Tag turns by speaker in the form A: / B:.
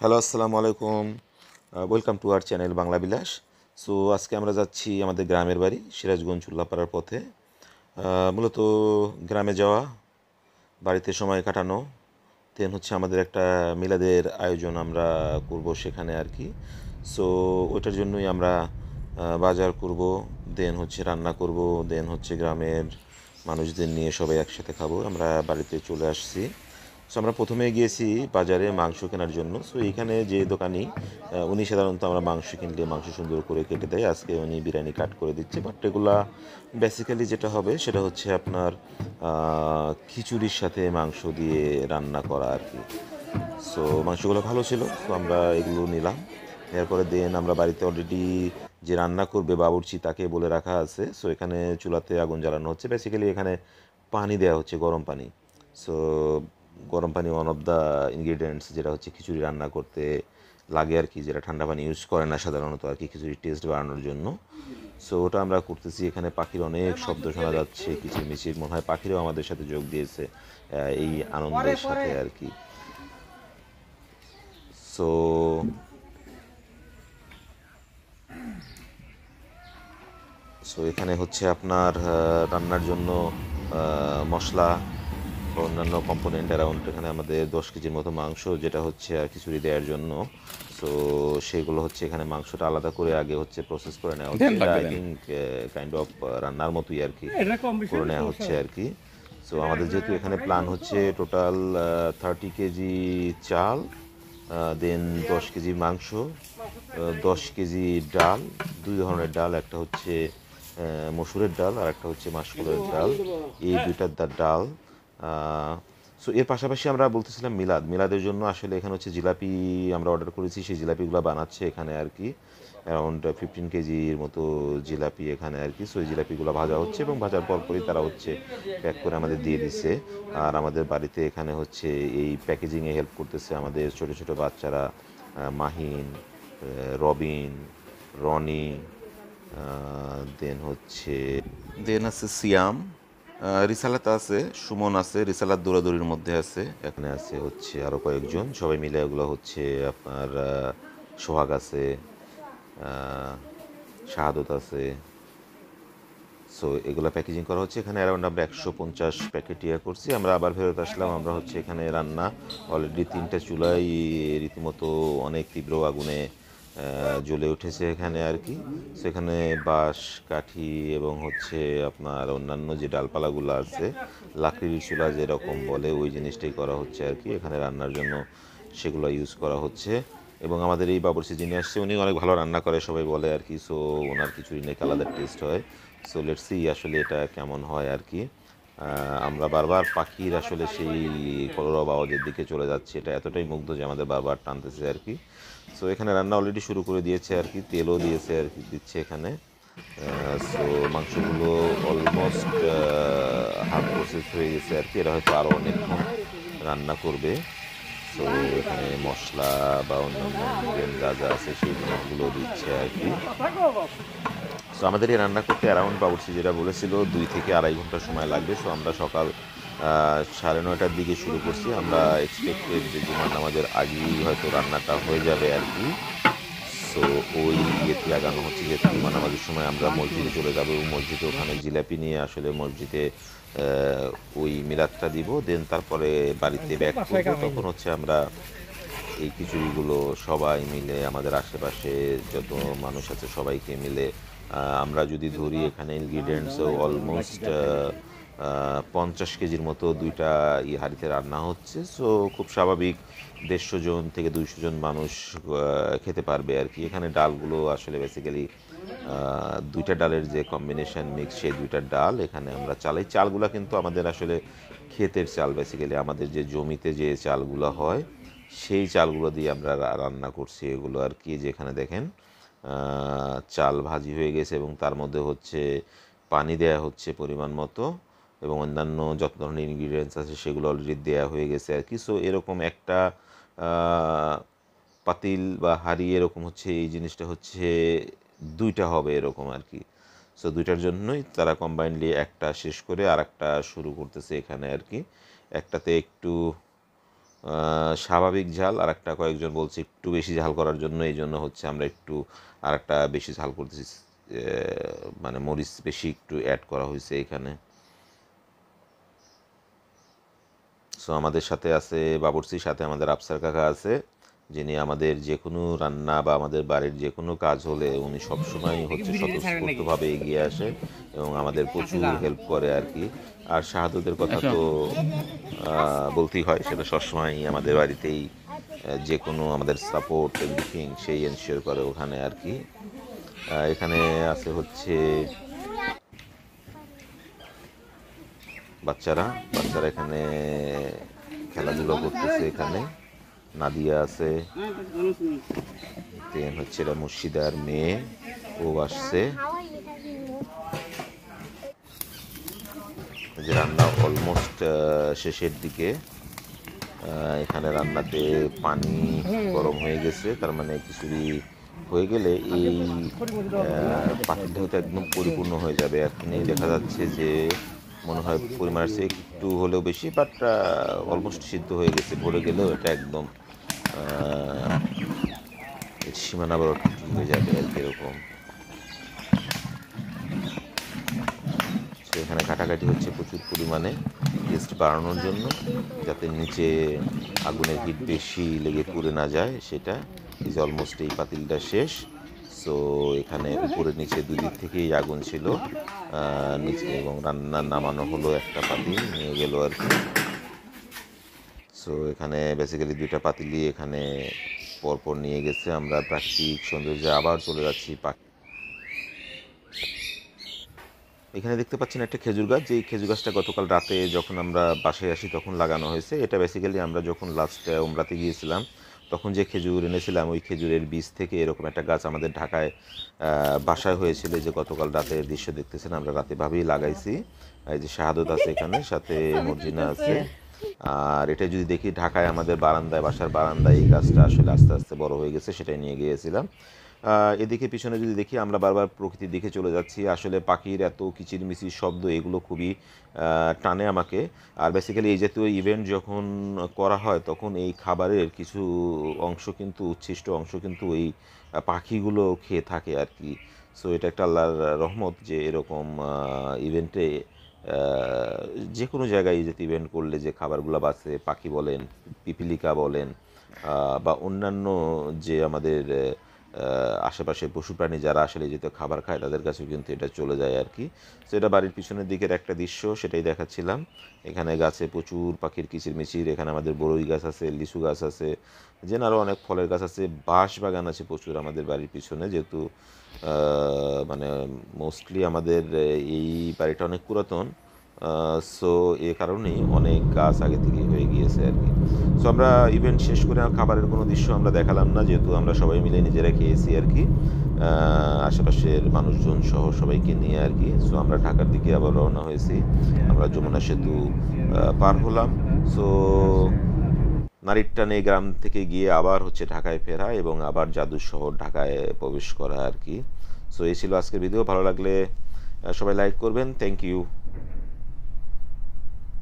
A: Hello, আসসালামু আলাইকুম। Welcome to our channel Bangla Vilas. So আজকে আমরা যাচ্ছি আমাদের গ্রামের বাড়ি সিরাজগঞ্জ উল্লাপাড়ার পথে। মূলত গ্রামে যাওয়া, বাড়িতে সময় কাটানো, দেন হচ্ছে আমাদের একটা মিলাদের আয়োজন আমরা করব সেখানে আর কি। সো ওইটার জন্যই আমরা বাজার করব, দেন হচ্ছে রান্না করব, দেন হচ্ছে গ্রামের মানুষদের নিয়ে সবাই একসাথে খাবো। আমরা বাড়িতে চলে আসছি। সো আমরা প্রথমে গিয়েছি বাজারে মাংস কেনার জন্য। সো এইখানে যে দোকানি উনি সাধারণত আমরা মাংস কিনলে মাংস সুন্দর করে কেটে দেয়। আজকে উনি বিরিয়ানি কাট করে দিচ্ছে, বাট এগুলা বেসিক্যালি যেটা হবে সেটা হচ্ছে আপনার খিচুড়ির সাথে মাংস দিয়ে রান্না করা আর কি। সো মাংসগুলো ভালো ছিল, তো আমরা এগুলো নিলাম। এরপরে দেন আমরা বাড়িতে অলরেডি যে রান্না করবে বাবুর্চি তাকে বলে রাখা আছে। সো এখানে চুলাতে আগুন জ্বালানো হচ্ছে, বেসিক্যালি এখানে পানি দেওয়া হচ্ছে, গরম পানি। সো গরম পানি ওয়ান অফ দ্য ইনগ্রিডিয়েন্টস যেটা হচ্ছে খিচুড়ি রান্না করতে লাগে আর কি, যেটা ঠান্ডা পানি ইউজ করে না সাধারণত আর কি খিচুড়ির টেস্ট বাড়ানোর জন্য। সো ওটা আমরা করতেছি। এখানে পাখির অনেক শব্দ শোনা যাচ্ছে, কিচিরমিচির, মনে হয় পাখিরাও আমাদের সাথে যোগ দিয়েছে এই আনন্দের সাথে আর কি। সো সো এখানে হচ্ছে আপনার রান্নার জন্য মশলা বা অন্যান্য কম্পোনেন্ট অ্যারাউন্ড এখানে আমাদের 10 কেজির মতো মাংস, যেটা হচ্ছে আর খিচুড়ি দেওয়ার জন্য। সো সেগুলো হচ্ছে এখানে মাংসটা আলাদা করে আগে হচ্ছে প্রসেস করে নেওয়া হচ্ছে। এটা আই থিঙ্ক কাইন্ড অফ রান্নার মতোই আর কি করে নেওয়া হচ্ছে আর কি। সো আমাদের যেহেতু এখানে প্ল্যান হচ্ছে টোটাল 30 কেজি চাল, দেন 10 কেজি মাংস, 10 কেজি ডাল, দুই ধরনের ডাল, একটা হচ্ছে মসুরের ডাল আর একটা হচ্ছে মাসকলাইয়ের ডাল, এই দুইটার ডাল। সো এর পাশাপাশি আমরা বলতেছিলাম মিলাদের জন্য আসলে এখানে হচ্ছে জিলাপি আমরা অর্ডার করেছি, সেই জিলাপিগুলো বানাচ্ছে এখানে আর কি। অ্যারাউন্ড 15 কেজির মতো জিলাপি এখানে আর কি। সো এই জিলাপিগুলো ভাজা হচ্ছে এবং ভাজার পরপরই তারা হচ্ছে প্যাক করে আমাদের দিয়ে দিচ্ছে। আর আমাদের বাড়িতে এখানে হচ্ছে এই প্যাকেজিংয়ে হেল্প করতেছে আমাদের ছোট ছোট বাচ্চারা, মাহিন, রবিন, রনি, দেন আছে সিয়াম, রিসালাত আছে, সুমন আছে, রিসালাত দৌড়াদৌড়ির মধ্যে আছে, এখানে আছে হচ্ছে আরও কয়েকজন, সবাই মিলে এগুলো হচ্ছে আপনার সোহাগ আছে, শাহাদত আছে। সো এগুলো প্যাকেজিং করা হচ্ছে এখানে। অ্যারাউন্ড আমরা 150 প্যাকেট করছি। আমরা আবার ফেরত আসলাম। আমরা হচ্ছে এখানে রান্না অলরেডি 3টা চুলাই রীতিমতো অনেক তীব্র আগুনে জ্বলে উঠেছে এখানে আর কি। সো এখানে বাঁশ, কাঠি এবং হচ্ছে আপনার অন্যান্য যে ডালপালাগুলো আছে, লাকড়ির চুলা যেরকম বলে ওই জিনিসটাই করা হচ্ছে আর কি এখানে রান্নার জন্য, সেগুলো ইউজ করা হচ্ছে। এবং আমাদের এই বাবুর্চি যিনি আসছে উনি অনেক ভালো রান্না করে সবাই বলে আর কি। সো ওনার খিচুড়ি নাকি আলাদা টেস্ট হয়। সো লেটস সি আসলে এটা কেমন হয় আর কি। আমরা বারবার পাখির আসলে সেই কলরব আওয়াজের দিকে চলে যাচ্ছে, এটা এতটাই মুগ্ধ যে আমাদের বারবার টানতেছে আর কি। সো এখানে রান্না অলরেডি শুরু করে দিয়েছে আর কি, তেলও দিয়েছে আর কি, দিচ্ছে এখানে। সো মাংসগুলো অলমোস্ট হাফ প্রসেস হয়ে গেছে আর কি, এরা হয়তো আরও অনেকক্ষণ রান্না করবে। সো এখানে মশলা বা অন্যান্য ইনগ্রিডিয়েন্ট যা যা আছে সেই জিনিসগুলো দিচ্ছে আর কি। সো আমাদের এই রান্না করতে অ্যারাউন্ড বাবুর্চি যেটা বলেছিল 2 থেকে আড়াই ঘন্টা সময় লাগবে। সো আমরা সকাল 9:30টার দিকে শুরু করছি। আমরা এক্সপেক্টেড যে জুমার নামাজের আগেই হয়তো রান্নাটা হয়ে যাবে আর কি। সো ওই ইয়েতে লাগানো হচ্ছে, যেহেতু জুমার নামাজের সময় আমরা মসজিদে চলে যাবো এবং মসজিদে ওখানে জিলাপি নিয়ে আসলে মসজিদে ওই মিলাদটা দিব, দেন তারপরে বাড়িতে ব্যাক করবো। তখন হচ্ছে আমরা এই খিচুড়িগুলো সবাই মিলে আমাদের আশেপাশে যত মানুষ আছে সবাইকে মিলে আমরা যদি ধরি এখানে ইনগ্রিডিয়েন্টস অলমোস্ট 50 কেজির মতো দুইটা হাঁড়িতে রান্না হচ্ছে। সো খুব স্বাভাবিক 150 জন থেকে 200 জন মানুষ খেতে পারবে আর কি। এখানে ডালগুলো আসলে বেসিক্যালি দুইটা ডালের যে কম্বিনেশন মিক্স, সেই দুইটা ডাল এখানে আমরা চালাই। চালগুলো কিন্তু আমাদের আসলে ক্ষেতের চাল, বেসিক্যালি আমাদের যে জমিতে যে চালগুলো হয় সেই চালগুলো দিয়ে আমরা রান্না করছি এগুলো আর কি। যেখানে দেখেন চাল ভাজি হয়ে গেছে এবং তার মধ্যে হচ্ছে পানি দেয়া হচ্ছে পরিমাণ মতো, এবং অন্যান্য যত ধরনের ইনগ্রিডিয়েন্টস আছে সেগুলো অলরেডি দেয়া হয়ে গেছে আর কি। সো এরকম একটা পাতিল বা হাঁড়ি এরকম হচ্ছে, এই জিনিসটা হচ্ছে দুইটা হবে এরকম আর কি। সো দুইটার জন্যই তারা কম্বাইনলি একটা শেষ করে আর একটা শুরু করতেছে এখানে আর কি। একটাতে একটু স্বাভাবিক ঝাল, আর একটা কয়েকজন বলছে একটু বেশি ঝাল করার জন্য, এই জন্য হচ্ছে আমরা একটু আর একটা বেশি ঝাল করতেছি, মানে মরিচ বেশি একটু অ্যাড করা হয়েছে এখানে। সো আমাদের সাথে আছে বাবুর্চির সাথে আমাদের আফসার কাকা আছে, যিনি আমাদের যে কোনো রান্না বা আমাদের বাড়ির যে কোনো কাজ হলে উনি সবসময় হচ্ছে স্বতঃস্ফূর্তভাবে এগিয়ে আসে এবং আমাদের প্রচুর হেল্প করে আর কি। আর শাহাদতের কথা তো বলতেই হয়, সেটা সবসময় আমাদের বাড়িতেই যে কোনো আমাদের সাপোর্ট এভরিথিং সেই এনশিওর করে ওখানে আর কি। এখানে আছে হচ্ছে বাচ্চারা এখানে খেলাধুলা করতেছে। এখানে নাদিয়া আছে, দেন হচ্ছে এটা মুর্শিদার মেয়ে, ও আসছে। যে রান্না অলমোস্ট শেষের দিকে, এখানে রান্নাতে পানি গরম হয়ে গেছে, তার মানে খিচুড়ি হয়ে গেলে এই পাতিলটা হয়তো একদম পরিপূর্ণ হয়ে যাবে। এখনই দেখা যাচ্ছে যে মনে হয় পরিমাণের চেয়ে একটু হলেও বেশি, বাট অলমোস্ট সিদ্ধ হয়ে গেছে। ভরে গেলেও এটা একদম সীমানা বরফি হয়ে যাবে আর কি এরকম। এখানে কাটাকাটি হচ্ছে প্রচুর পরিমাণে টেস্ট বাড়ানোর জন্য, যাতে নিচে আগুনের হিট বেশি লেগে পুড়ে না যায় সেটা। ইজ অলমোস্ট এই পাতিলটা শেষ। সো এখানে উপরে নিচে দুই দিক থেকেই আগুন ছিল নিচে, এবং রান্না নামানো হলো একটা পাতিল নিয়ে গেল আর কি। সো এখানে বেসিক্যালি দুইটা পাতিলই এখানে পরপর নিয়ে গেছে। আমরা প্রাকৃতিক সৌন্দর্যে আবার চলে যাচ্ছি। এখানে দেখতে পাচ্ছেন একটা খেজুর গাছ, যে খেজুর গাছটা গতকাল রাতে যখন আমরা বাসায় আসি তখন লাগানো হয়েছে। এটা বেসিক্যালি আমরা যখন লাস্ট ওমরাতে গিয়েছিলাম তখন যে খেজুর এনেছিলাম ওই খেজুরের বীজ থেকে এরকম একটা গাছ আমাদের ঢাকায় বাসায় হয়েছিল। যে গতকাল রাতের দৃশ্য দেখতেছেন, আমরা রাতে ভাবেই লাগাইছি। এই যে শাহাদত আছে এখানে, সাথে মর্জিনা আছে। আর এটা যদি দেখি ঢাকায় আমাদের বারান্দায়, বাসার বারান্দায় এই গাছটা আসলে আস্তে আস্তে বড় হয়ে গেছে, সেটাই নিয়ে গিয়েছিলাম। এদিকে পিছনে যদি দেখি, আমরা বারবার প্রকৃতির দিকে চলে যাচ্ছি। আসলে পাখির এত কিচিরমিচির শব্দ, এগুলো খুবই টানে আমাকে। আর বেসিক্যালি এই জাতীয় ইভেন্ট যখন করা হয় তখন এই খাবারের কিছু অংশ কিন্তু, উচ্ছিষ্ট অংশ কিন্তু এই পাখিগুলো খেয়ে থাকে আর কি। সো এটা একটা আল্লাহর রহমত যে এরকম ইভেন্টে যে কোনো জায়গায় এই জাতীয় ইভেন্ট করলে যে খাবারগুলো বাঁচে, পাখি বলেন, পিপিলিকা বলেন, বা অন্যান্য যে আমাদের আশেপাশে পশু প্রাণী যারা আসলে যেহেতু খাবার খায় তাদের কাছেও কিন্তু এটা চলে যায় আর কি। তো এটা বাড়ির পিছনের দিকের একটা দৃশ্য, সেটাই দেখাচ্ছিলাম। এখানে গাছে প্রচুর পাখির কিচিরমিচির। এখানে আমাদের বড়ই গাছ আছে, লিচু গাছ আছে, যেন আরও অনেক ফলের গাছ আছে। বাঁশ বাগান আছে প্রচুর আমাদের বাড়ির পিছনে, যেহেতু মানে মোস্টলি আমাদের এই বাড়িটা অনেক পুরাতন। সো এ কারণেই অনেক গাছ আগে থেকেই হয়ে গিয়েছে আর কি। সো আমরা ইভেন্ট শেষ করে খাবারের কোনো দৃশ্য আমরা দেখালাম না, যেহেতু আমরা সবাই মিলে নিজেরা খেয়েছি আর কি, আশেপাশের মানুষজন সহ সবাইকে নিয়ে আর কি। সো আমরা ঢাকার দিকে আবার রওনা হয়েছি। আমরা যমুনা সেতু পার হলাম। সো নারীর টানে গ্রাম থেকে গিয়ে আবার হচ্ছে ঢাকায় ফেরা এবং আবার জাদুর শহর ঢাকায় প্রবেশ করা আর কি। সো এই ছিল আজকের ভিডিও। ভালো লাগলে সবাই লাইক করবেন। Thank you.